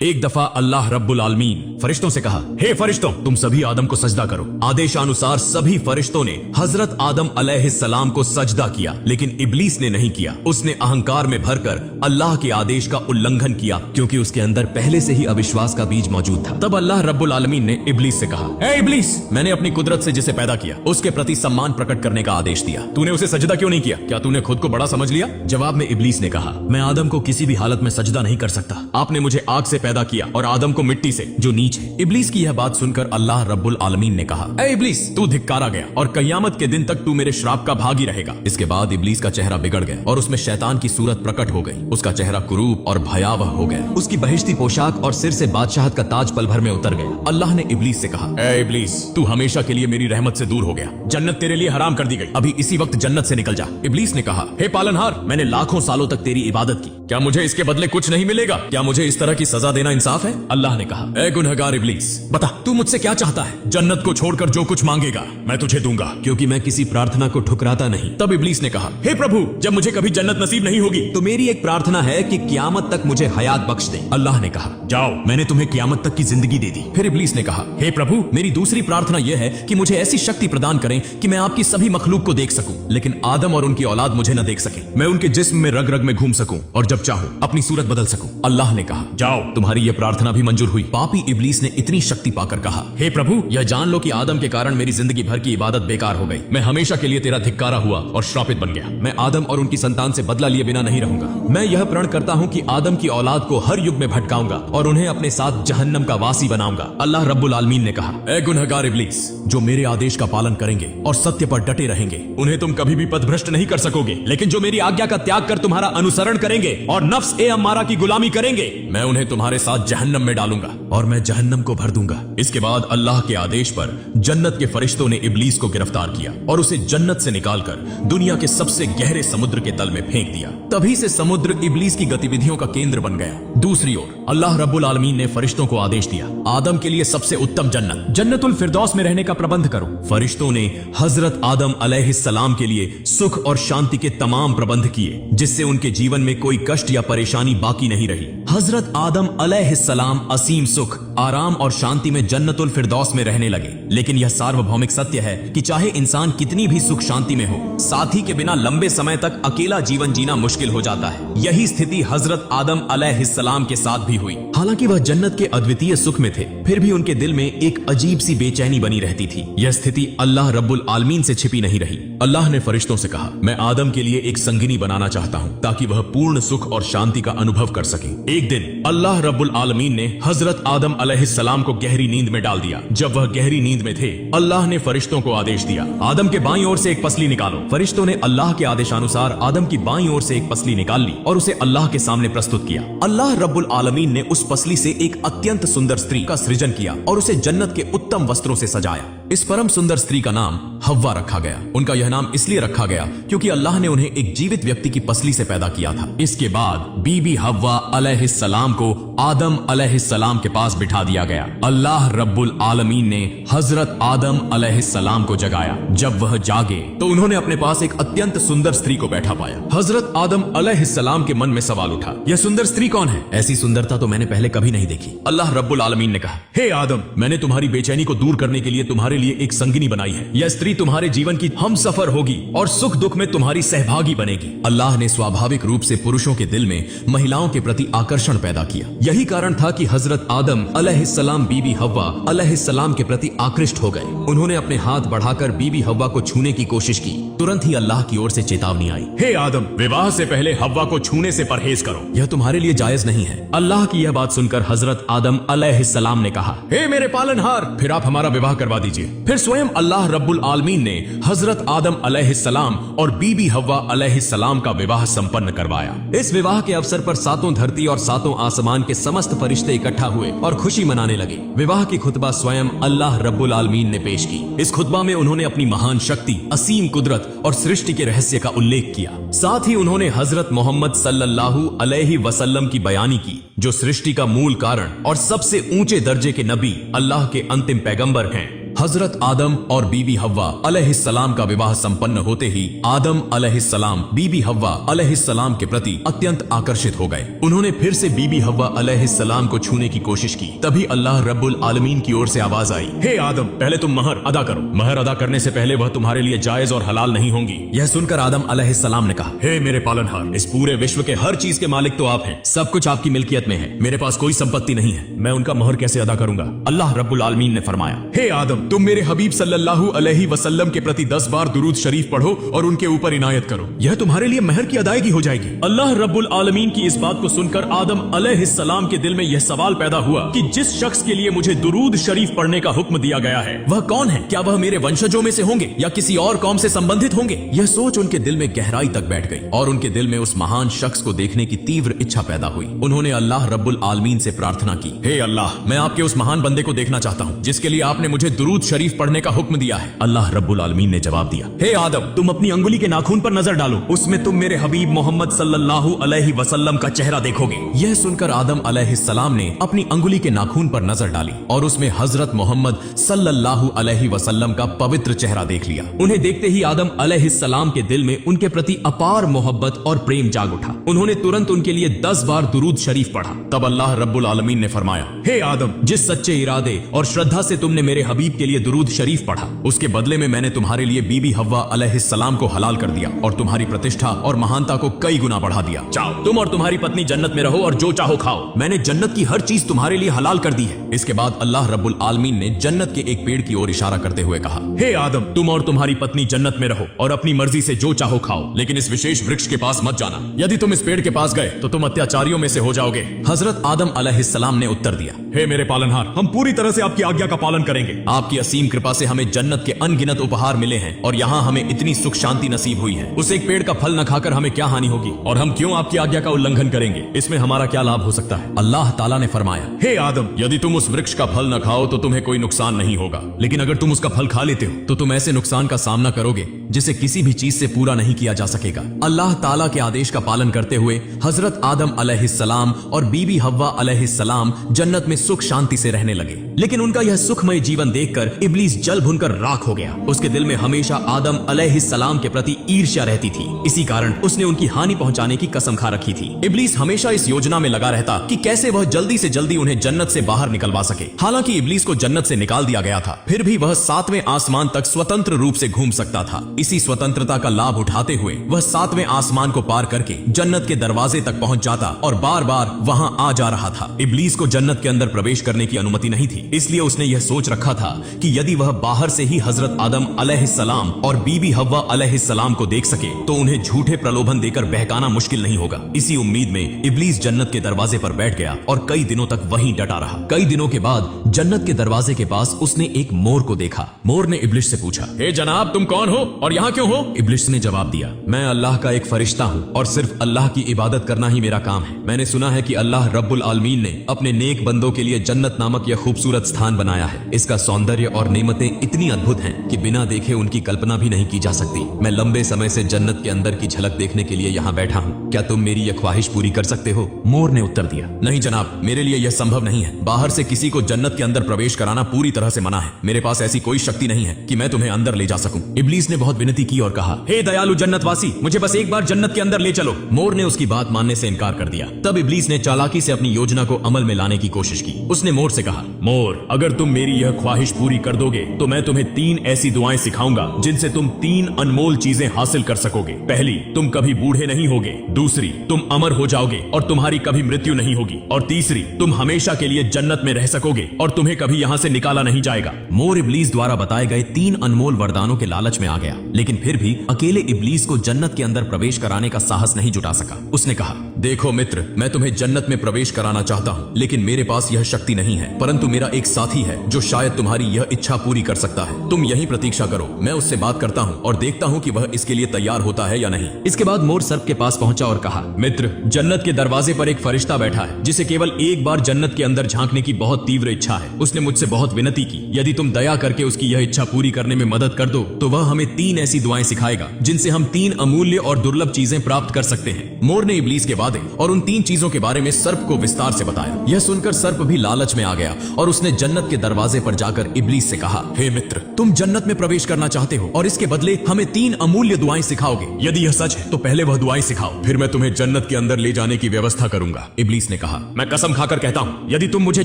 एक दफा अल्लाह रब्बुल आलमीन फरिश्तों से कहा, हे फरिश्तों, तुम सभी आदम को सजदा करो। आदेशानुसार सभी फरिश्तों ने हजरत आदम अलैहिस्सलाम को सजदा किया, लेकिन इब्लीस ने नहीं किया। उसने अहंकार में भरकर अल्लाह के आदेश का उल्लंघन किया, क्योंकि उसके अंदर पहले से ही अविश्वास का बीज मौजूद था। तब अल्लाह रब्बुल आलमीन ने इब्लीस से कहा, ए इब्लीस, मैंने अपनी कुदरत से जिसे पैदा किया उसके प्रति सम्मान प्रकट करने का आदेश दिया, तूने उसे सजदा क्यों नहीं किया? क्या तूने खुद को बड़ा समझ लिया? जवाब में इब्लीस ने कहा, मैं आदम को किसी भी हालत में सजदा नहीं कर सकता। आपने मुझे आग से पैदा किया और आदम को मिट्टी से, जो नीच है। इब्लीस की यह बात सुनकर अल्लाह रब्बुल आलमीन ने कहा, ए इब्लीस, तू धिक्कारा गया और कयामत के दिन तक तू मेरे श्राप का भागी रहेगा। इसके बाद इब्लीस का चेहरा बिगड़ गया और उसमें शैतान की सूरत प्रकट हो गई। उसका चेहरा कुरूप और भयावह हो गया। उसकी बहिश्ती पोशाक और सिर से बादशाहत का ताज पल भर में उतर गया। अल्लाह ने इब्लीस से कहा, ए इब्लीस, तू हमेशा के लिए मेरी रहमत से दूर हो गया। जन्नत तेरे लिए हराम कर दी गई। अभी इसी वक्त जन्नत से निकल जा। इब्लीस ने कहा, हे पालनहार, मैंने लाखों सालों तक तेरी इबादत की, क्या मुझे इसके बदले कुछ नहीं मिलेगा? क्या मुझे इस तरह की सजा देना इंसाफ है? अल्लाह ने कहा, ए गुनहगार इब्लीस, बता तू मुझसे क्या चाहता है? जन्नत को छोड़कर जो कुछ मांगेगा मैं तुझे दूंगा, क्योंकि मैं किसी प्रार्थना को ठुकराता नहीं। तब इब्लीस ने कहा, हे प्रभु, जब मुझे कभी जन्नत नसीब नहीं होगी तो मेरी एक प्रार्थना है कि कियामत तक मुझे हयात बख्श दे। अल्लाह ने कहा, जाओ, मैंने तुम्हें कियामत तक की जिंदगी दे दी। फिर इब्लीस ने कहा, हे प्रभु, मेरी दूसरी प्रार्थना यह है कि मुझे ऐसी शक्ति प्रदान करें कि मैं आपकी सभी मखलूक को देख सकूं, लेकिन आदम और उनकी औलाद मुझे न देख सके। मैं उनके जिस्म में रग रग में घूम सकूं और जब चाहूं अपनी सूरत बदल सकूं। अल्लाह ने कहा, जाओ, तुम्हारी यह प्रार्थना भी मंजूर हुई। पापी इब्लीस ने इतनी शक्ति पाकर कहा, हे प्रभु, यह जान लो कि आदम के कारण मेरी जिंदगी भर की इबादत बेकार हो गई। मैं हमेशा के लिए तेरा धिक्कारा हुआ और श्रापित बन गया। मैं आदम और उनकी संतान से बदला लिए बिना नहीं रहूंगा। मैं यह प्रण करता हूं कि आदम की औलाद को हर युग में भटकाऊंगा और उन्हें अपने साथ जहन्नम का वासी बनाऊंगा। अल्लाह रब्बुल आलमीन ने कहा, ए गुनहगार इब्लीस, जो मेरे आदेश का पालन करेंगे और सत्य पर डटे रहेंगे उन्हें तुम कभी भी पथभ्रष्ट नहीं कर सकोगे, लेकिन जो मेरी आज्ञा का त्याग कर तुम्हारा अनुसरण करेंगे और नफ्स ए अम्मारा की गुलामी करेंगे, मैं उन्हें तुम्हारे साथ जहन्नम में डालूंगा और मैं जहन्नम को भर दूंगा। इसके बाद अल्लाह के आदेश पर जन्नत के फरिश्तों ने इब्लीस को गिरफ्तार किया और उसे जन्नत से निकालकर दुनिया के सबसे गहरे समुद्र के तल में फेंक दिया। तभी से समुद्र इब्लीस की गतिविधियों का केंद्र बन गया। दूसरी ओर अल्लाह रब्बुल आलमीन ने फरिश्तों को आदेश दिया, आदम के लिए सबसे उत्तम जन्नत जन्नतुल फिरदौस में रहने का प्रबंध करो। फरिश्तों ने हजरत आदम अलैहिस्सलाम के लिए सुख और शांति के तमाम प्रबंध किए, जिससे उनके जीवन में कोई कष्ट या परेशानी बाकी नहीं रही। हजरत आदम अलैहिस्सलाम असीम सुख, आराम और शांति में जन्नतुल फिरदौस में रहने लगे। लेकिन यह सार्वभौमिक सत्य है कि चाहे इंसान कितनी भी सुख शांति में हो, साथी के बिना लंबे समय तक अकेला जीवन जीना मुश्किल हो जाता है। यही स्थिति हजरत आदम अलैहिस्सलाम के साथ भी हुई। हालांकि वह जन्नत के अद्वितीय सुख में थे, फिर भी उनके दिल में एक अजीब सी बेचैनी बनी रहती थी। यह स्थिति अल्लाह रब्बुल आलमीन से छिपी नहीं रही। अल्लाह ने फरिश्तों से कहा, मैं आदम के लिए एक संगिनी बनाना चाहता हूँ ताकि वह पूर्ण सुख और शांति का अनुभव कर सके। एक दिन अल्लाह रब्बुल आलमीन ने हजरत आदम अलैहिस्सलाम को गहरी नींद में डाल दिया। जब वह गहरी नींद में थे, अल्लाह ने फरिश्तों को आदेश दिया, आदम के बाईं ओर से एक पसली निकालो। फरिश्तों ने अल्लाह के आदेशानुसार आदम की बाईं ओर से एक पसली निकाल ली और उसे अल्लाह के सामने प्रस्तुत किया। अल्लाह रब्बुल आलमीन ने उस पसली से एक अत्यंत सुंदर स्त्री का सृजन किया और उसे जन्नत के उत्तम वस्त्रों से सजाया। इस परम सुंदर स्त्री का नाम हव्वा रखा गया। उनका यह नाम इसलिए रखा गया क्योंकि अल्लाह ने उन्हें एक जीवित व्यक्ति की पसली से पैदा किया था। इसके बाद बीबी हव्वा अलैहिस्सलाम को आदम अलैहिस्सलाम के पास बिठा दिया गया। अल्लाह रब्बुल आलमीन ने हजरत आदम अलैहिस्सलाम को जगाया। जब वह जागे तो उन्होंने अपने पास एक अत्यंत सुंदर स्त्री को बैठा पाया। हजरत आदम अलैहिस्सलाम के मन में सवाल उठा, यह सुंदर स्त्री कौन है? ऐसी सुंदरता तो मैंने पहले कभी नहीं देखी। अल्लाह रब्बुल आलमीन ने कहा, हे आदम, मैंने तुम्हारी बेचैनी को दूर करने के लिए तुम्हारे लिए एक संगिनी बनाई है। यह स्त्री तुम्हारे जीवन की हम सफर होगी और सुख दुख में तुम्हारी सहभागी बनेगी। अल्लाह ने स्वाभाविक रूप से पुरुषों के दिल में महिलाओं के प्रति आकर्षण पैदा किया। यही कारण था कि हजरत आदम अलैहिस्सलाम बीबी हव्वा अलैहिस्सलाम के प्रति आकृष्ट हो गए। उन्होंने अपने हाथ बढ़ाकर बीबी हव्वा को छूने की कोशिश की। तुरंत ही अल्लाह की ओर से चेतावनी आई, हे आदम, विवाह से पहले हव्वा को छूने से परहेज करो, यह तुम्हारे लिए जायज नहीं है। अल्लाह की यह बात सुनकर हजरत आदम अलैहिस्सलाम ने कहा, हे मेरे पालनहार, फिर आप हमारा विवाह करवा दीजिए। फिर स्वयं अल्लाह रब्बुल आलमीन ने हजरत आदम अलैहिस्सलाम और बीबी हव्वा अलैहिस्सलाम का विवाह संपन्न करवाया। इस विवाह के अवसर पर सातों धरती और सातों आसमान के समस्त फरिश्ते इकट्ठा हुए और खुशी मनाने लगे। विवाह की खुतबा स्वयं अल्लाह रब्बुल आलमीन ने पेश की। इस खुतबा में उन्होंने अपनी महान शक्ति, असीम कुदरत और सृष्टि के रहस्य का उल्लेख किया। साथ ही उन्होंने हजरत मोहम्मद सल्लल्लाहु अलैहि वसल्लम की बयानी की, जो सृष्टि का मूल कारण और सबसे ऊंचे दर्जे के नबी, अल्लाह के अंतिम पैगंबर हैं। हजरत आदम और बीबी हव्वा अलैहिस्सलाम का विवाह संपन्न होते ही आदम अलैहिस्सलाम बीबी हव्वा अलैहिस्सलाम के प्रति अत्यंत आकर्षित हो गए। उन्होंने फिर से बीबी हव्वा अलैहिस्सलाम को छूने की कोशिश की। तभी अल्लाह रब्बुल आलमीन की ओर से आवाज आई, हे आदम, पहले तुम महर अदा करो। महर अदा करने से पहले वह तुम्हारे लिए जायज और हलाल नहीं होंगी। यह सुनकर आदम अलैहिस्सलाम ने कहा, हे मेरे पालनहार, इस पूरे विश्व के हर चीज के मालिक तो आप हैं। सब कुछ आपकी मिल्कियत में है। मेरे पास कोई संपत्ति नहीं है। मैं उनका महर कैसे अदा करूंगा? अल्लाह रब्बुल आलमीन ने फरमाया, हे आदम, तुम मेरे हबीब सल्लल्लाहु अलैहि वसल्लम के प्रति 10 बार दुरूद शरीफ पढ़ो और उनके ऊपर इनायत करो। यह तुम्हारे लिए महर की अदायगी हो जाएगी। अल्लाह रब्बुल आलमीन की इस बात को सुनकर आदम अलैहिस्सलाम के दिल में यह सवाल पैदा हुआ कि जिस शख्स के लिए मुझे दुरूद शरीफ पढ़ने का हुक्म दिया गया है वह कौन है? क्या वह मेरे वंशजों में से होंगे या किसी और कौम से संबंधित होंगे? यह सोच उनके दिल में गहराई तक बैठ गई और उनके दिल में उस महान शख्स को देखने की तीव्र इच्छा पैदा हुई। उन्होंने अल्लाह रब्बुल आलमीन से प्रार्थना की, हे अल्लाह, मैं आपके उस महान बंदे को देखना चाहता हूँ जिसके लिए आपने मुझे दुरूद शरीफ पढ़ने का हुक्म दिया है। अल्लाह रब्बुल आलमीन ने जवाब दिया, हे आदम, तुम अपनी अंगुली के नाखून पर नजर डालो, उसमें तुम मेरे हबीब मोहम्मद सल्लल्लाहु अलैहि वसल्लम का चेहरा देखोगे। यह सुनकर आदम अलैहिस्सलाम ने अपनी अंगुली के नाखून पर नजर डाली और उसमें हजरत मोहम्मद सल्लल्लाहु अलैहि वसल्लम का पवित्र चेहरा देख लिया। उन्हें देखते ही आदम अलैहिस्सलाम के दिल में उनके प्रति अपार मोहब्बत और प्रेम जाग उठा। उन्होंने तुरंत उनके लिए 10 बार दुरूद शरीफ पढ़ा। तब अल्लाह रब्बुल आलमीन ने फरमाया, हे आदम, जिस सच्चे इरादे और श्रद्धा से तुमने मेरे हबीब के लिए दुरूद शरीफ पढ़ा उसके बदले में मैंने तुम्हारे लिए बीबी हव्वा अलैहिस्सलाम को हलाल कर दिया और तुम्हारी प्रतिष्ठा और महानता को कई गुना बढ़ा दिया। जाओ, तुम और तुम्हारी पत्नी जन्नत में रहो और जो चाहो खाओ। मैंने जन्नत की हर चीज तुम्हारे लिए हलाल कर दी है। इसके बाद अल्लाह रब्बुल आलमीन ने जन्नत के एक पेड़ की ओर इशारा करते हुए कहा, हे आदम, तुम और तुम्हारी पत्नी जन्नत में रहो और अपनी मर्जी से जो चाहो खाओ, लेकिन इस विशेष वृक्ष के पास मत जाना। यदि तुम इस पेड़ के पास गए तो तुम अत्याचारियों में से हो जाओगे। हजरत आदम अलैहिस्सलाम ने उत्तर दिया, हे मेरे पालनहार, हम पूरी तरह से आपकी आज्ञा का पालन करेंगे। आपकी असीम कृपा से हमें जन्नत के अनगिनत उपहार मिले हैं और यहाँ हमें इतनी सुख शांति नसीब हुई है। उस एक पेड़ का फल न खाकर हमें क्या हानि होगी और हम क्यों आपकी आज्ञा का उल्लंघन करेंगे? इसमें हमारा क्या लाभ हो सकता है? अल्लाह ताला ने फरमाया, हे आदम, यदि तुम उस वृक्ष का फल न खाओ तो तुम्हें कोई नुकसान नहीं होगा, लेकिन अगर तुम उसका फल खा लेते हो तो तुम ऐसे नुकसान का सामना करोगे जिसे किसी भी चीज से पूरा नहीं किया जा सकेगा। अल्लाह ताला के आदेश का पालन करते हुए हजरत आदम अलैहिस्सलाम और बीबी हव्वा अलैहिस्सलाम जन्नत में सुख शांति से रहने लगे। लेकिन उनका यह सुखमय जीवन देखकर इब्लीस जल भुनकर राख हो गया। उसके दिल में हमेशा आदम अलैहिस्सलाम के प्रति ईर्ष्या रहती थी। इसी कारण उसने उनकी हानि पहुंचाने की कसम खा रखी थी। इब्लीस हमेशा इस योजना में लगा रहता कि कैसे वह जल्दी से जल्दी उन्हें जन्नत से बाहर निकलवा सके। हालांकि इब्लीस को जन्नत से निकाल दिया गया था, फिर भी वह 7वें आसमान तक स्वतंत्र रूप से घूम सकता था। इसी स्वतंत्रता का लाभ उठाते हुए वह 7वें आसमान को पार करके जन्नत के दरवाजे तक पहुंच जाता और बार बार वहां आ जा रहा था। इब्लीस को जन्नत के अंदर प्रवेश करने की अनुमति नहीं थी, इसलिए उसने यह सोच रखा था कि यदि वह बाहर से ही हजरत आदम अलैहिस्सलाम और बीबी हव्वा अलैहिस्सलाम को देख सके तो उन्हें झूठे प्रलोभन देकर बहकाना मुश्किल नहीं होगा। इसी उम्मीद में इब्लीस जन्नत के दरवाजे पर बैठ गया और कई दिनों तक वहीं डटा रहा। कई दिनों के बाद जन्नत के दरवाजे के पास उसने एक मोर को देखा। मोर ने इब्लीस से पूछा, हे जनाब, तुम कौन हो और यहाँ क्यों हो? इब्लीस ने जवाब दिया, मैं अल्लाह का एक फरिश्ता हूँ और सिर्फ अल्लाह की इबादत करना ही मेरा काम है। मैंने सुना है कि अल्लाह रब्बुल आलमीन ने अपने नेक बंदों के लिए जन्नत नामक यह खूबसूरत स्थान बनाया है। इसका सौंदर्य और नेमतें इतनी अद्भुत हैं कि बिना देखे उनकी कल्पना भी नहीं की जा सकती। मैं लंबे समय से जन्नत के अंदर की झलक देखने के लिए यहाँ बैठा हूँ। क्या तुम मेरी यह ख्वाहिश पूरी कर सकते हो? मोर ने उत्तर दिया, नहीं जनाब, मेरे लिए यह संभव नहीं है। बाहर से किसी को जन्नत के अंदर प्रवेश कराना पूरी तरह से मना है। मेरे पास ऐसी कोई शक्ति नहीं है कि मैं तुम्हें अंदर ले जा सकूं। इब्लीस ने बहुत विनती की और कहा, हे दयालु जन्नतवासी, मुझे बस एक बार जन्नत के अंदर ले चलो। मोर ने उसकी बात मानने से इनकार कर दिया। तब इब्लीस ने चालाकी से अपनी योजना को अमल में लाने की कोशिश की। उसने मोर से कहा, मोर, अगर तुम मेरी यह ख्वाहिश पूरी कर दोगे तो मैं तुम्हें 3 ऐसी दुआएं सिखाऊंगा जिनसे तुम 3 अनमोल चीजें हासिल कर सकोगे। पहली, तुम कभी बूढ़े नहीं होगे। दूसरी, तुम अमर हो जाओगे और तुम्हारी कभी मृत्यु नहीं होगी। और तीसरी, तुम हमेशा के लिए जन्नत में रह सकोगे और तुम्हें कभी यहाँ से निकाला नहीं जाएगा। मोर इब्लीस द्वारा बताए गए 3 अनमोल वरदानों के लालच में आ गया, लेकिन फिर भी अकेले इब्लीस को जन्नत के अंदर प्रवेश कराने का साहस नहीं जुटा सका। उसने कहा, देखो मित्र, मैं तुम्हें जन्नत में प्रवेश कराना चाहता हूँ, लेकिन मेरे पास यह शक्ति नहीं है, परंतु मेरा एक साथी है जो शायद तुम्हारी यह इच्छा पूरी कर सकता है। तुम यहीं प्रतीक्षा करो, मैं उससे बात करता हूँ और देखता हूँ कि वह इसके लिए तैयार होता है या नहीं। इसके बाद मोर सर्प के पास पहुंचा और कहा, मित्र, जन्नत के दरवाजे पर एक फरिश्ता बैठा है जिसे केवल एक बार जन्नत के अंदर झांकने की बहुत तीव्र इच्छा है। उसने मुझसे बहुत विनती की, यदि तुम दया करके उसकी यह इच्छा पूरी करने में मदद कर दो तो वह हमें 3 ऐसी दुआएं सिखाएगा जिनसे हम 3 अमूल्य और दुर्लभ चीजें प्राप्त कर सकते हैं। मोर ने इब्लीस के वादे दे। और उन 3 चीजों के बारे में सर्प को विस्तार से बताया। यह सुनकर सर्प भी लालच में आ गया और उसने जन्नत के दरवाजे पर जाकर इब्लीस से कहा, हे मित्र, तुम जन्नत में प्रवेश करना चाहते हो और इसके बदले हमें 3 अमूल्य दुआएं सिखाओगे। यदि यह सच है तो पहले वह दुआएं सिखाओ, फिर मैं तुम्हें जन्नत के अंदर ले जाने की व्यवस्था करूंगा। इब्लीस ने कहा, मैं कसम खाकर कहता हूँ, यदि तुम मुझे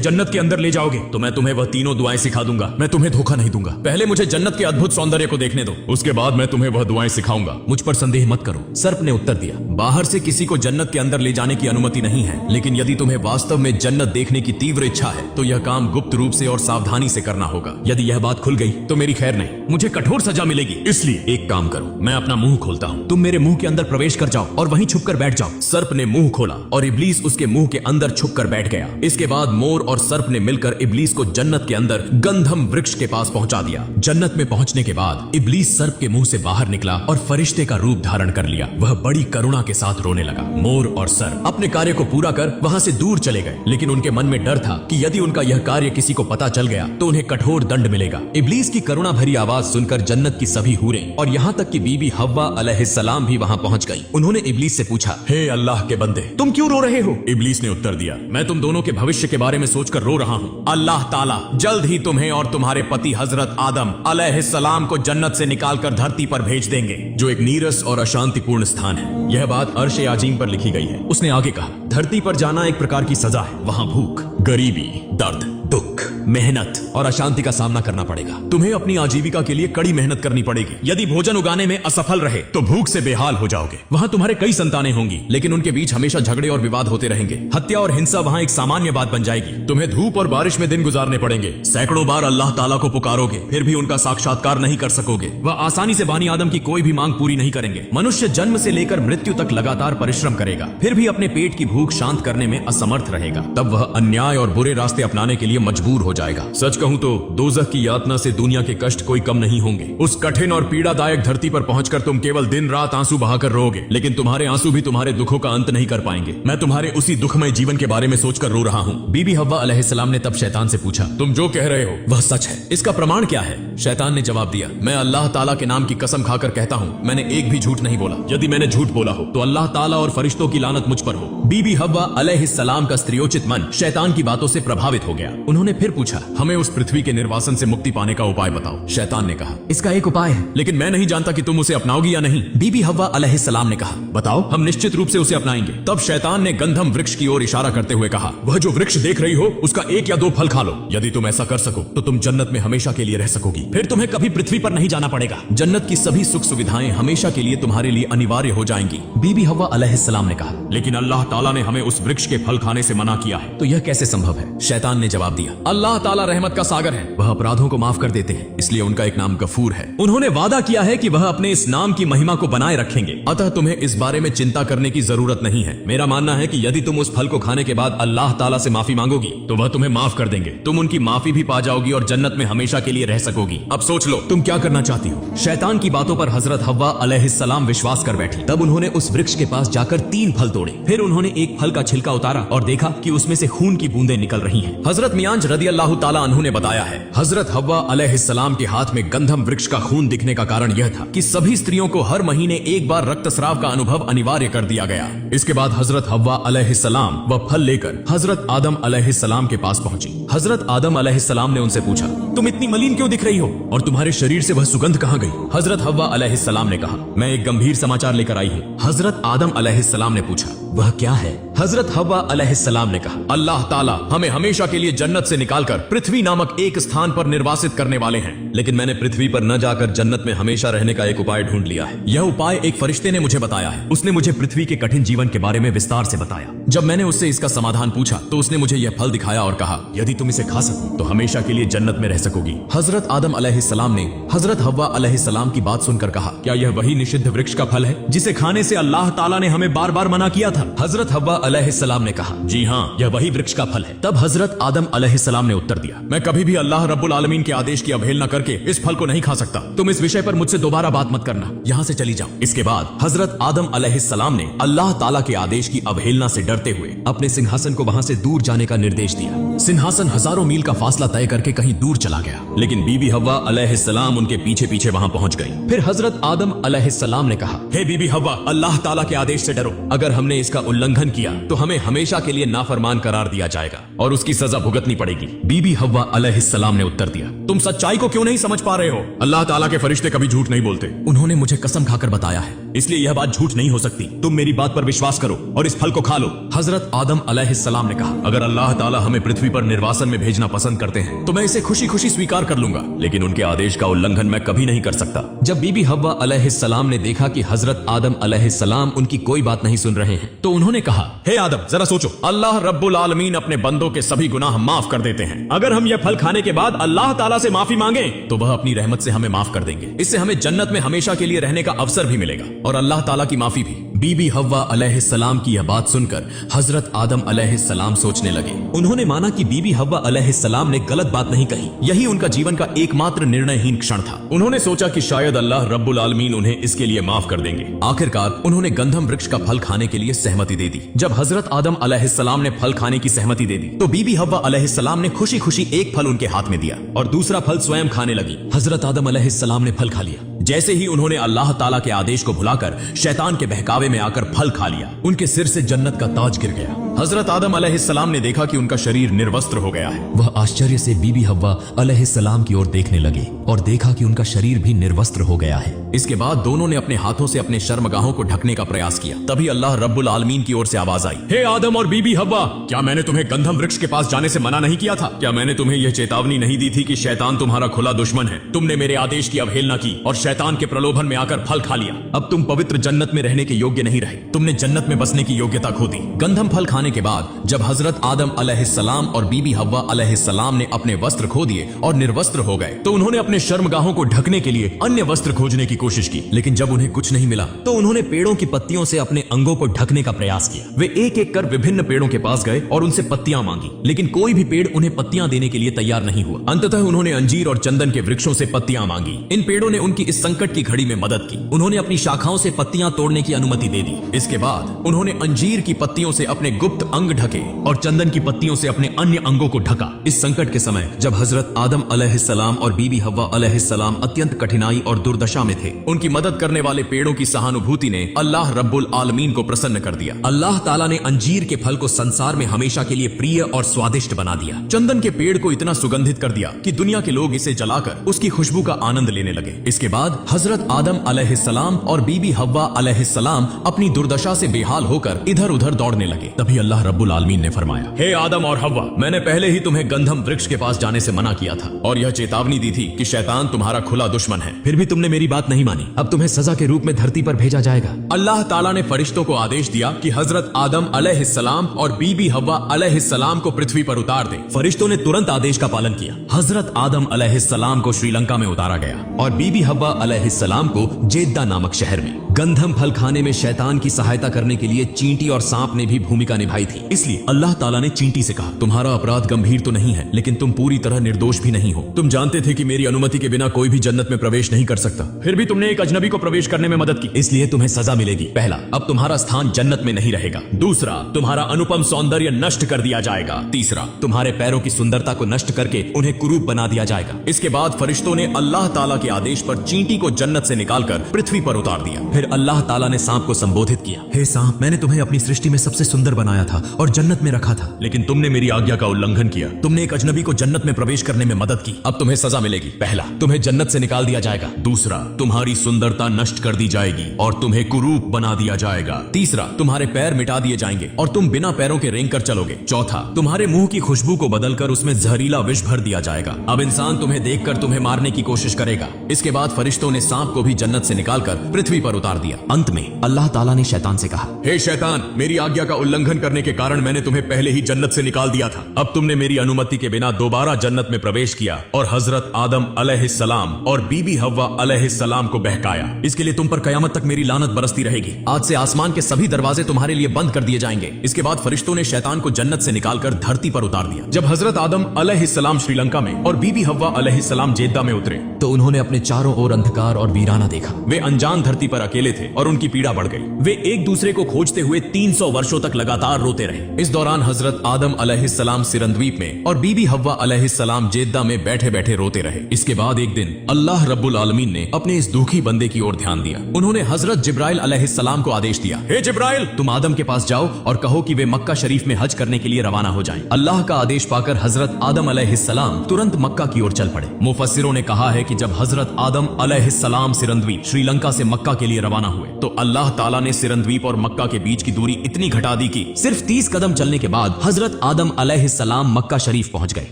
जन्नत के अंदर ले जाओगे तो मैं तुम्हें वह तीनों दुआएं सिखा दूंगा। मैं तुम्हें धोखा नहीं दूंगा। पहले मुझे जन्नत के अद्भुत सौंदर्य को देखने दो, उसके बाद मैं तुम्हें वह दुआएं सिखाऊंगा। मुझ पर संदेह मत करो, सर्प ने उत्तर दिया। बाहर से किसी को जन्नत के अंदर ले जाने की अनुमति नहीं है, लेकिन यदि तुम्हें वास्तव में जन्नत देखने की तीव्र इच्छा है तो यह काम गुप्त रूप से और सावधानी से करना होगा। यदि यह बात खुल गई तो मेरी खैर नहीं, मुझे कठोर सजा मिलेगी। इसलिए एक काम करो, मैं अपना मुंह खोलता हूँ, तुम मेरे मुंह के अंदर प्रवेश कर जाओ और वहीं छुपकर बैठ जाओ। सर्प ने मुंह खोला और इब्लीस उसके मुंह के अंदर छुपकर बैठ गया। इसके बाद मोर और सर्प ने मिलकर इब्लीस को जन्नत के अंदर गंधम वृक्ष के पास पहुंचा दिया। जन्नत में पहुंचने के बाद इब्लीस सर्प के मुंह से बाहर निकला और फरिश्ते का रूप धारण कर लिया। वह बड़ी करुणा के साथ रोने लगा। मोर और सर्प अपने कार्य को पूरा कर वहां से दूर चले गए, लेकिन उनके मन में डर था कि यदि उनका यह कार्य किसी को पता चल गया तो उन्हें कठोर दंड मिलेगा। इब्लीस की करुणा भरी आवाज सुनकर जन्नत की सभी हूरें और यहाँ तक कि बीबी हव्वा अलैहिस्सलाम भी वहां पहुंच गई। उन्होंने इब्लीस से पूछा, हे अल्लाह के बंदे, तुम क्यों रो रहे हो? इब्लीस ने उत्तर दिया, मैं तुम दोनों के भविष्य के बारे में सोचकर रो रहा हूँ। अल्लाह ताला जल्द ही तुम्हें और तुम्हारे पति हजरत आदम अलैहिस्सलाम को जन्नत से निकालकर धरती पर भेज देंगे, जो एक नीरस और अशांतिपूर्ण स्थान है। यह बात अर्श आजीम पर लिखी गई है। उसने आगे कहा, धरती पर जाना एक प्रकार की सजा है। वहां भूख, गरीबी, दर्द, दुख, मेहनत और अशांति का सामना करना पड़ेगा। तुम्हें अपनी आजीविका के लिए कड़ी मेहनत करनी पड़ेगी। यदि भोजन उगाने में असफल रहे तो भूख से बेहाल हो जाओगे। वहां तुम्हारे कई संतानें होंगी, लेकिन उनके बीच हमेशा झगड़े और विवाद होते रहेंगे। हत्या और हिंसा वहां एक सामान्य बात बन जाएगी। तुम्हें धूप और बारिश में दिन गुजारने पड़ेंगे। सैकड़ों बार अल्लाह ताला को पुकारोगे, फिर भी उनका साक्षात्कार नहीं कर सकोगे। वह आसानी से बानी आदम की कोई भी मांग पूरी नहीं करेंगे। मनुष्य जन्म से लेकर मृत्यु तक लगातार परिश्रम करेगा, फिर भी अपने पेट की भूख शांत करने में असमर्थ रहेगा। तब वह अन्याय और बुरे रास्ते अपनाने के लिए मजबूर हो जाएगा। सच कहूं तो दोज़ख की यातना से दुनिया के कष्ट कोई कम नहीं होंगे। उस कठिन और पीड़ादायक धरती पर पहुंचकर तुम केवल दिन रात आंसू बहाकर रोओगे, लेकिन तुम्हारे आंसू भी तुम्हारे दुखों का अंत नहीं कर पाएंगे। मैं तुम्हारे उसी दुखमय जीवन के बारे में सोचकर रो रहा हूं। बीबी हव्वा अलैहिस्सलाम ने तब शैतान से पूछा, तुम जो कह रहे हो वह सच है? इसका प्रमाण क्या है? शैतान ने जवाब दिया, मैं अल्लाह ताला के नाम की कसम खाकर कहता हूं, मैंने एक भी झूठ नहीं बोला। यदि मैंने झूठ बोला हो तो अल्लाह ताला और फरिश्तों की लानत मुझ पर हो। बीबी हव्वा अलैहिस्सलाम का स्त्रियोचित मन शैतान की बातों से प्रभावित हो गया। उन्होंने फिर पूछा, हमें उस पृथ्वी के निर्वासन से मुक्ति पाने का उपाय बताओ। शैतान ने कहा, इसका एक उपाय है, लेकिन मैं नहीं जानता कि तुम उसे अपनाओगी या नहीं। बीबी हव्वा अलैहिस्सलाम ने कहा, बताओ, हम निश्चित रूप से उसे अपनाएंगे। तब शैतान ने गंधम वृक्ष की ओर इशारा करते हुए कहा, वह जो वृक्ष देख रही हो उसका 1 या 2 फल खा लो। यदि तुम ऐसा कर सको तो तुम जन्नत में हमेशा के लिए रह सकोगी। फिर तुम्हें कभी पृथ्वी पर नहीं जाना पड़ेगा। जन्नत की सभी सुख सुविधाएं हमेशा के लिए तुम्हारे लिए अनिवार्य हो जाएंगी। बीबी हव्वा अलैहिस्सलाम ने कहा, लेकिन अल्लाह ताला ने हमें उस वृक्ष के फल खाने से मना किया है, तो यह कैसे संभव है? शैतान ने जवाब दिया, अल्लाह ताला रहमत का सागर है, वह अपराधों को माफ कर देते हैं, इसलिए उनका एक नाम गफूर है। उन्होंने वादा किया है कि वह अपने इस नाम की महिमा को बनाए रखेंगे, अतः तुम्हें इस बारे में चिंता करने की जरूरत नहीं है। मेरा मानना है कि यदि तुम उस फल को खाने के बाद अल्लाह ताला से माफी मांगोगी तो वह तुम्हें माफ कर देंगे। तुम उनकी माफी भी पा जाओगी और जन्नत में हमेशा के लिए रह सकोगी। अब सोच लो तुम क्या करना चाहती हो। शैतान की बातों पर हजरत हव्वा अलैहिस्सलाम विश्वास कर बैठी। तब उन्होंने उस वृक्ष के पास जाकर 3 फल तोड़े। फिर उन्होंने एक फल का छिलका उतारा और देखा कि उसमें से खून की बूंदें निकल रही हैं। हजरत मियांज रदियल्लाहु ताला अन्हु ने बताया है, हजरत हव्वा अलैहिस्सलाम के हाथ में गंधम वृक्ष का खून दिखने का कारण यह था कि सभी स्त्रियों को हर महीने एक बार रक्तस्राव का अनुभव अनिवार्य कर दिया गया। इसके बाद हजरत हव्वा अलैहिस्सलाम वह फल लेकर हजरत आदम अलैहिस्सलाम के पास पहुंची। हजरत आदम अलैहिस्सलाम ने उनसे पूछा, तुम इतनी मलिन क्यों दिख रही हो और तुम्हारे शरीर से वह सुगंध कहां गई? हजरत हव्वा अलैहिस्सलाम ने कहा, मैं एक गंभीर समाचार लेकर आई हूँ। हजरत आदम अलैहिस्सलाम ने पूछा, वह क्या है? हजरत हव्वा अलैहिस्सलाम ने कहा, अल्लाह ताला हमें हमेशा के लिए जन्नत से निकालकर पृथ्वी नामक एक स्थान पर निर्वासित करने वाले हैं, लेकिन मैंने पृथ्वी पर न जाकर जन्नत में हमेशा रहने का एक उपाय ढूंढ लिया है। यह उपाय एक फरिश्ते ने मुझे बताया है। उसने मुझे पृथ्वी के कठिन जीवन के बारे में विस्तार से बताया। जब मैंने उससे इसका समाधान पूछा तो उसने मुझे यह फल दिखाया और कहा, यदि तुम इसे खा सको तो हमेशा के लिए जन्नत में रह सकोगी। हजरत आदम अलैहिस्सलाम ने हजरत हव्वा अलैहिस्सलाम की बात सुनकर कहा, क्या यह वही निषिद्ध वृक्ष का फल है जिसे खाने से अल्लाह ताला ने हमें बार बार मना किया था? हजरत हव्वा अलैहिस्सलाम ने कहा, जी हाँ, यह वही वृक्ष का फल है। तब हजरत आदम अलैहिस्सलाम ने उत्तर दिया, मैं कभी भी अल्लाह रब्बुल आलमीन के आदेश की अवहेलना करके इस फल को नहीं खा सकता। तुम इस विषय पर मुझसे दोबारा बात मत करना, यहाँ से चली जाओ। इसके बाद हजरत आदम अलैहिस्सलाम ने अल्लाह ताला के आदेश की अवहेलना से डरते हुए अपने सिंहासन को वहाँ से दूर जाने का निर्देश दिया। सिंहासन हजारों मील का फासला तय करके कहीं दूर चला गया, लेकिन बीबी हव्वा अलैहिस्सलाम उनके पीछे पीछे वहाँ पहुँच गई। फिर हजरत आदम अलैहिस्सलाम ने कहा, हे बीबी हव्वा, अल्लाह ताला के आदेश से डरो। अगर हमने इसका उल्लंघन किया तो हमें हमेशा के लिए नाफरमान करार दिया जाएगा और उसकी सजा भुगतनी पड़ेगी। बीबी हव्वा अलैहिस्सलाम ने उत्तर दिया, तुम सच्चाई को क्यों नहीं समझ पा रहे हो? अल्लाह ताला के फरिश्ते कभी झूठ नहीं बोलते। उन्होंने मुझे कसम खाकर बताया है, इसलिए यह बात झूठ नहीं हो सकती। तुम मेरी बात पर विश्वास करो और इस फल को खा लो। हजरत आदम अलैहिस्सलाम ने कहा, अगर अल्लाह ताला हमें पृथ्वी पर निर्वासन में भेजना पसंद करते हैं तो मैं इसे खुशी खुशी स्वीकार कर लूंगा, लेकिन उनके आदेश का उल्लंघन मैं कभी नहीं कर सकता। जब बीबी हव्वा अलैहिस्सलाम ने देखा कि हजरत आदम अलैहिस्सलाम उनकी कोई बात नहीं सुन रहे हैं तो उन्होंने कहा, हे आदम, जरा सोचो, अल्लाह रब्बुल आलमीन अपने बंदों के सभी गुनाह माफ कर देते हैं। अगर हम यह फल खाने के बाद अल्लाह ताला से माफी मांगे तो वह अपनी रहमत से हमें माफ कर देंगे। इससे हमें जन्नत में हमेशा के लिए रहने का अवसर भी मिलेगा और अल्लाह ताला की माफी भी। बीबी हव्वा अलैहिस्सलाम की यह बात सुनकर हजरत आदम अलैहिस्सलाम सोचने लगे। उन्होंने माना कि बीबी हव्वा अलैहिस्सलाम ने गलत बात नहीं कही, यही उनका जीवन का एकमात्र निर्णयहीन क्षण था। उन्होंने सोचा कि शायद अल्लाह रब्बुल आलमीन उन्हें इसके लिए माफ कर देंगे। आखिरकार उन्होंने गंधम वृक्ष का फल खाने के लिए सहमति दे दी। जब हजरत आदम अलैहिस्सलाम ने फल खाने की सहमति दे दी तो बीबी हव्वा अलैहिस्सलाम ने खुशी खुशी एक फल उनके हाथ में दिया और दूसरा फल स्वयं खाने लगी। हजरत आदम अलैहिस्सलाम ने फल खा लिया। जैसे ही उन्होंने अल्लाह ताला के आदेश को भुलाकर शैतान के बहकावे में आकर फल खा लिया, उनके सिर से जन्नत का ताज गिर गया। हजरत आदम अलैहिस्सलाम ने देखा कि उनका शरीर निर्वस्त्र हो गया है। वह आश्चर्य से बीबी हव्वा अलैहिस्सलाम की ओर देखने लगे और देखा कि उनका शरीर भी निर्वस्त्र हो गया है। इसके बाद दोनों ने अपने हाथों से अपने शर्मगाहों को ढकने का प्रयास किया। तभी अल्लाह रब्बुल आलमीन की ओर से आवाज आई, हे आदम और बीबी हव्वा, क्या मैंने तुम्हें गंधम वृक्ष के पास जाने से मना नहीं किया था? क्या मैंने तुम्हें यह चेतावनी नहीं दी थी कि शैतान तुम्हारा खुला दुश्मन है? तुमने मेरे आदेश की अवहेलना की और शैतान के प्रलोभन में आकर फल खा लिया। अब तुम पवित्र जन्नत में रहने के योग्य नहीं रहे, तुमने जन्नत में बसने की योग्यता खो दी। गंधम फल खाने के बाद जब हजरत आदम अलैहिस्सलाम और बीबी हव्वा अलैहिस्सलाम ने अपने वस्त्र खो दिए और निर्वस्त्र हो गए तो उन्होंने अपने शर्मगाहों को ढकने के लिए अन्य वस्त्र खोजने की कोशिश की, लेकिन जब उन्हें कुछ नहीं मिला तो उन्होंने पेड़ों की पत्तियों से अपने अंगों को ढकने का प्रयास किया। वे एक एक कर विभिन्न पेड़ों के पास गए और उनसे पत्तियां मांगी, लेकिन कोई भी पेड़ उन्हें पत्तियां देने के लिए तैयार नहीं हुआ। अंततः उन्होंने अंजीर और चंदन के वृक्षों से पत्तियां मांगी। इन पेड़ों ने उनकी इस संकट की घड़ी में मदद की। उन्होंने अपनी शाखाओं से पत्तियां तोड़ने की अनुमति दे दी। इसके बाद उन्होंने अंजीर की पत्तियों से अपने गुप्त अंग ढके और चंदन की पत्तियों से अपने अन्य अंगों को ढका। इस संकट के समय जब हजरत आदम अलैहिस्सलाम और बीबी हव्वा अलैहिस्सलाम अत्यंत कठिनाई और दुर्दशा में थे, उनकी मदद करने वाले पेड़ों की सहानुभूति ने अल्लाह रब्बुल आलमीन को प्रसन्न कर दिया। अल्लाह ताला ने अंजीर के फल को संसार में हमेशा के लिए प्रिय और स्वादिष्ट बना दिया। चंदन के पेड़ को इतना सुगंधित कर दिया कि दुनिया के लोग इसे जलाकर उसकी खुशबू का आनंद लेने लगे। इसके बाद हजरत आदम अलैहिस्सलाम और बीबी हव्वा अलैहिस्सलाम अपनी दुर्दशा से बेहाल होकर इधर उधर दौड़ने लगे। तभी अल्लाह रब्बुल आलमीन ने फरमाया, हे आदम और हव्वा, मैंने पहले ही तुम्हें गंधम वृक्ष के पास जाने से मना किया था और यह चेतावनी दी थी कि शैतान तुम्हारा खुला दुश्मन है, फिर भी तुमने मेरी बात नहीं मानी। अब तुम्हें सजा के रूप में धरती पर भेजा जाएगा। अल्लाह ताला ने फरिश्तों को आदेश दिया कि हजरत आदम अलैहिस्सलाम और बीबी हव्वा अलैहिस्सलाम को पृथ्वी पर उतार दे। फरिश्तों ने तुरंत आदेश का पालन किया। हजरत आदम अलैहिस्सलाम को श्रीलंका में उतारा गया और बीबी हव्वा अलैहिस्सलाम को जेद्दा नामक शहर में। गंधम फल खाने में शैतान की सहायता करने के लिए चींटी और सांप ने भी भूमिका निभाई थी। इसलिए अल्लाह ताला ने चींटी से कहा, तुम्हारा अपराध गंभीर तो नहीं है, लेकिन तुम पूरी तरह निर्दोष भी नहीं हो। तुम जानते थे कि मेरी अनुमति के बिना कोई भी जन्नत में प्रवेश नहीं कर सकता, फिर भी तुमने एक अजनबी को प्रवेश करने में मदद की, इसलिए तुम्हें सजा मिलेगी। पहला, अब तुम्हारा स्थान जन्नत में नहीं रहेगा। दूसरा, तुम्हारा अनुपम सौंदर्य नष्ट कर दिया जाएगा। तीसरा, तुम्हारे पैरों की सुंदरता को नष्ट करके उन्हें कुरूप बना दिया जाएगा। इसके बाद फरिश्तों ने अल्लाह ताला के आदेश पर चींटी को जन्नत से निकालकर पृथ्वी पर उतार दिया। फिर अल्लाह ताला ने सांप को संबोधित किया, हे सांप, मैंने तुम्हें अपनी सृष्टि में सबसे सुंदर बनाया था और जन्नत में रखा था, लेकिन तुमने मेरी आज्ञा का उल्लंघन किया। तुमने एक अजनबी को जन्नत में प्रवेश करने में मदद की। अब तुम्हें सजा मिलेगी। पहला, तुम्हें जन्नत से निकाल दिया जाएगा। दूसरा, तुम्हारी सुंदरता नष्ट कर दी जाएगी और तुम्हें कुरूप बना दिया जाएगा। तीसरा, तुम्हारे पैर मिटा दिए जाएंगे और तुम बिना पैरों के रेंग कर चलोगे। चौथा, तुम्हारे मुंह की खुशबू को बदलकर उसमें जहरीला विष भर दिया जाएगा। अब इंसान तुम्हें देखकर तुम्हें मारने की कोशिश करेगा। इसके बाद फरिश्तों ने सांप को भी जन्नत से निकालकर पृथ्वी पर उतार दिया। अंत में अल्लाह ताला ने शैतान से कहा, हे शैतान, मेरी आज्ञा का उल्लंघन करने के कारण मैंने तुम्हें पहले ही जन्नत से निकाल दिया था। अब तुमने मेरी अनुमति के बिना दोबारा जन्नत में प्रवेश किया और हजरत आदम अलैहिस्सलाम और बीबी हव्वा अलैहिस्सलाम को बहकाया। इसके लिए तुम पर कयामत तक मेरी लानत बरसती रहेगी। आज से आसमान के सभी दरवाजे तुम्हारे लिए बंद कर दिए जाएंगे। इसके बाद फरिश्तों ने शैतान को जन्नत से निकालकर धरती पर उतार दिया। जब हजरत आदम अलैहिस्सलाम श्रीलंका में और बीबी हव्वा अलैहिस्सलाम जेद्दा में उतरे तो उन्होंने अपने चारों ओर अंधकार और वीराना देखा। वे अनजान धरती पर अकेले थे और उनकी पीड़ा बढ़ गई। वे एक दूसरे को खोजते हुए 300 वर्षों तक लगातार रोते रहे। इस दौरान हजरत आदम अलैहिस्सलाम सिरंद्वीप में और बीबी हव्वा अलैहिस्सलाम जेद्दा में बैठे बैठे रोते रहे। इसके बाद एक दिन अल्लाह रब्बुल आलमीन ने अपने इस दुखी बंदे की ओर ध्यान दिया। उन्होंने हजरत जिब्राइल अलैहिस्सलाम को आदेश दिया, हे जिब्राइल, तुम आदम के पास जाओ और कहो कि वे मक्का शरीफ में हज करने के लिए रवाना हो जाएं। अल्लाह का आदेश पाकर हजरत आदम अलैहिस्सलाम तुरंत मक्का की ओर चल पड़े। मुफस्सिरों ने कहा है कि जब हजरत आदम अलैहिस्सलाम सिरंद्वीप श्रीलंका से मक्का के लिए रवाना हुए तो अल्लाह ताला ने सिरंद्वीप और मक्का के बीच की दूरी इतनी घटा दी कि सिर्फ 30 कदम चलने के बाद हजरत आदम अलैहिस्सलाम मक्का शरीफ पहुंच गए।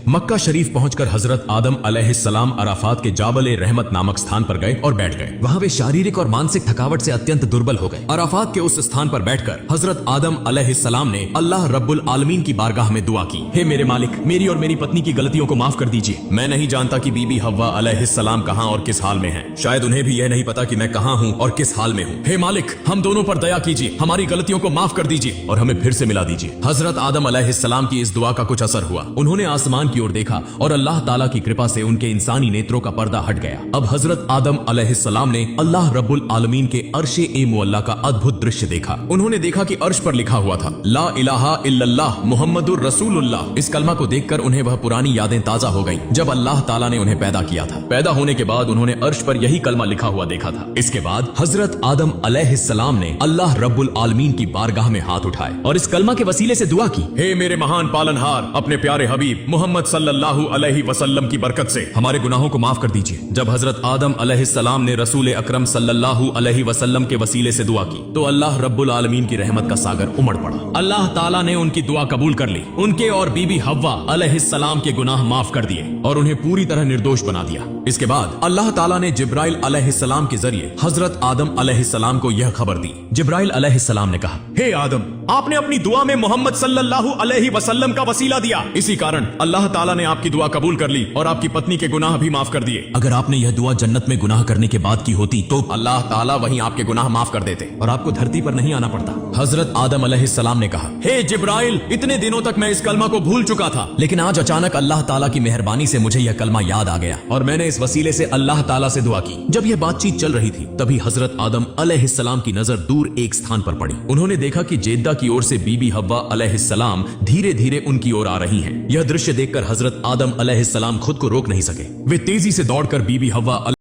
मक्का शरीफ पहुंचकर हजरत आदम अलैहिस्सलाम अराफात के जाबल रहमत नामक स्थान पर गए और बैठ गए। वहां वे शारीरिक और मानसिक थकावट से अत्यंत दुर्बल हो गए। अराफात के उस स्थान पर बैठकर हजरत आदम अलैहिस्सलाम ने अल्लाह रब्बुल आलमीन की बारगाह में दुआ की, हे मेरे मालिक, मेरी और मेरी पत्नी की गलतियों को माफ कर दीजिए। मैं नहीं जानता कि बीबी हव्वा अलैहिस्सलाम कहां और किस हाल में हैं। शायद उन्हें भी यह नहीं पता कि मैं कहां हूं और किस हाल में हूं। हे मालिक, हम दोनों पर दया कीजिए, हमारी गलतियों को माफ कर दीजिए और हमें फिर से मिला दीजिए। हजरत आदम अलैहिस्सलाम की इस दुआ का कुछ असर हुआ। उन्होंने आसमान की ओर देखा और अल्लाह ताला की कृपा से उनके इंसानी नेत्रों का पर्दा हट गया। अब हजरत आदम अलैहिस्सलाम ने अल्लाह रब्बुल आलमीन के अर्शे ए मुअल्ला का अद्भुत दृश्य देखा। उन्होंने देखा कि अर्श पर लिखा हुआ था, ला इलाहा इल्लल्लाह मुहम्मदुर रसूलुल्लाह। इस कलमा को देखकर उन्हें वह पुरानी यादें ताजा हो गईं जब अल्लाह ताला ने उन्हें पैदा किया था। पैदा होने के बाद उन्होंने अर्श पर यही कलमा लिखा हुआ देखा था। इसके बाद हजरत आदम अलैहिस्सलाम ने अल्लाह रब्बुल आलमीन की बारगाह में हाथ उठाए और इस कलमा के वसीले से दुआ की, हे मेरे महान पालनहार, अपने प्यारे हबीब मोहम्मद सल्लल्लाहु अलैहि वसल्लम की बरकत से हमारे गुनाहों को माफ कर दीजिए। जब हजरत आदम अलैहिस्सलाम ने रसूल अकरम सल्लल्लाहु अलैहि वसल्लम के वसीले से दुआ की तो अल्लाह रब्बुल आलमीन की रहमत का सागर उमड़ पड़ा। अल्लाह ताला ने उनकी दुआ कबूल कर ली, उनके और बीबी हव्वा अलैहिस्सलाम के गुनाह माफ कर दिए और उन्हें पूरी तरह निर्दोष बना दिया। इसके बाद अल्लाह ताला ने जिब्राइल अलैहिस्सलाम के जरिए हजरत आदम अलैहिस्सलाम को यह खबर दी। जिब्राइल अलैहिस्सलाम ने कहा, हे आदम, आपने अपनी दुआ में मोहम्मद सल्लल्लाहु अलैहि वसल्लम का वसीला दिया। इसी कारण अल्लाह ताला ने आपकी दुआ कबूल कर ली और आपकी पत्नी के गुनाह भी माफ कर दिए। अगर आपने यह दुआ जन्नत में गुनाह करने के बाद की होती तो अल्लाह ताला वहीं आपके गुनाह माफ कर देते और आपको धरती पर नहीं आना पड़ता। हजरत आदम अलैहिस्सलाम ने कहा, हे जिब्राइल, इतने दिनों तक मैं इस कलमा को भूल चुका था, लेकिन आज अचानक अल्लाह ताला की मेहरबानी से मुझे यह कलमा याद आ गया और मैंने इस वसीले से अल्लाह ताला से दुआ की। जब यह बातचीत चल रही थी तभी हजरत आदम अलैहिस्सलाम की नजर दूर एक स्थान पर पड़ी। उन्होंने देखा कि जेद्दा की ओर से बीबी हव्वा अलैहिस्सलाम धीरे धीरे उनकी ओर आ रही हैं। यह दृश्य देखकर हजरत आदम अलैहिस्सलाम खुद को रोक नहीं सके। वे तेजी से दौड़कर बीबी हव्वा